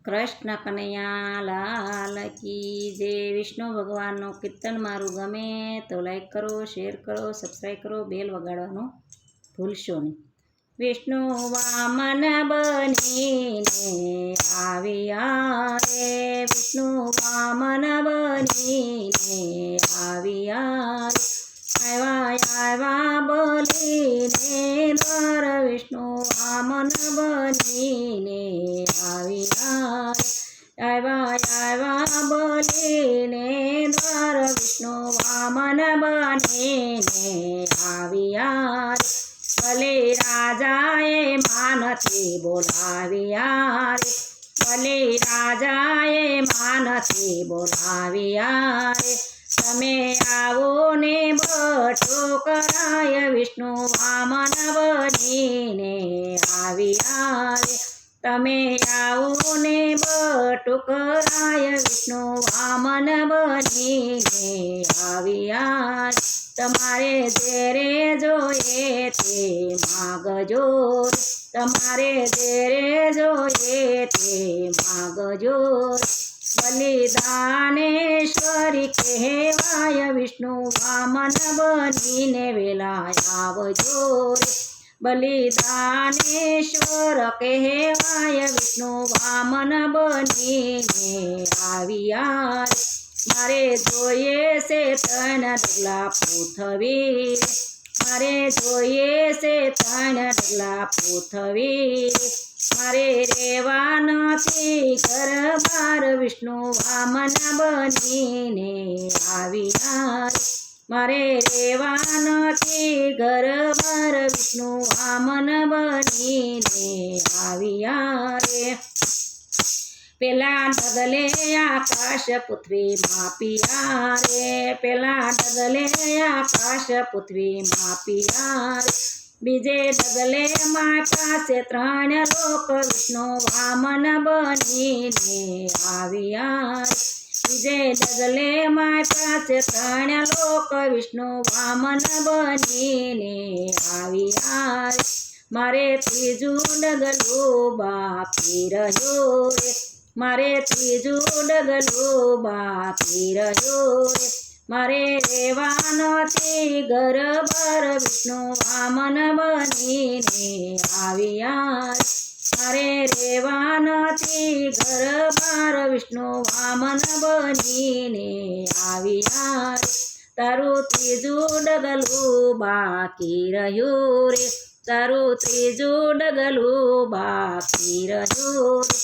કૃષ્ણ કનૈયા લાલ કી જય। વિષ્ણુ ભગવાનનું કીર્તન મારું ગમે તો લાઈક કરો, શેર કરો, સબસ્ક્રાઈબ કરો, બેલ વગાડવાનું ભૂલશો નહીં। વિષ્ણુ વામન બનીને આવ્યા રે, વિષ્ણુ વામન બનીને આવ્યા રે, આવ્યા બોલીને દ્વાર, વિષ્ણુ વામન બનીને આવ્યા રે, આવ્યા બોલીને દ્વાર, વિષ્ણુ વામન બનીને આવ્યા રે, ભલે રાજાએ માનથી બોલાવ્યા રે, ભલે રાજાએ માનથી બોલાવ્યા રે, તમે આવો ને બટો કરાય, વિષ્ણુ વામન બનીને આવ્યા રે, તમે આવો ને બટો કરાય, વિષ્ણુ વામન બનીને આવ્યા રે, તમારે જેરે જોઈએ તે માગજો રે, તમારે જેરે જોઈએ તે માગજો રે, બલિદાનેશ્વરી કહેવાય, વિષ્ણુ વામન બનીને વેલા આવજો રે, બલિદાનેશ્વર કહેવાય, વિષ્ણુ વામન બનીને આવ્યા રે, મારે જોઈએ છે ત્રણ ડગલા પૃથ્વી રે, મારે જોઈએ છે ત્રણ ડગલા પૃથ્વી રે, મારે રેવા નથી ઘર બાર, વિષ્ણુ વામન બનીને આવ્યા રે, મારે રેવા નથી ઘર બાર, વિષ્ણુ વામન બનીને આવ્યા રે, પેલા ડગલે આકાશ પૃથ્વી માપ્યા રે, પેલા ડગલે આકાશ પૃથ્વી માપ્યા રે, બીજે ડગલે માપ્યા છે ત્રણ લોક, વિષ્ણુ વામન બનીને આવ્યા રે, બીજે ડગલે માપ્યા છે ત્રણ લોક, વિષ્ણુ વામન બનીને આવ્યા રે, મારે ત્રીજું ડગલું બાકી રહ્યું રે, મારે ત્રીજું ડગલું બાકી રહ્યું રે, મારે રેવા નથી ઘર બાર, વિષ્ણુ વામન બનીને આવ્યા રે, મારે રેવા નથી ઘર બાર, વિષ્ણુ વામન બનીને આવ્યા રે, તારું ત્રીજું ડગલું બાકી રહ્યું રે, તારું ત્રીજું ડગલું બાકી રહ્યું રે,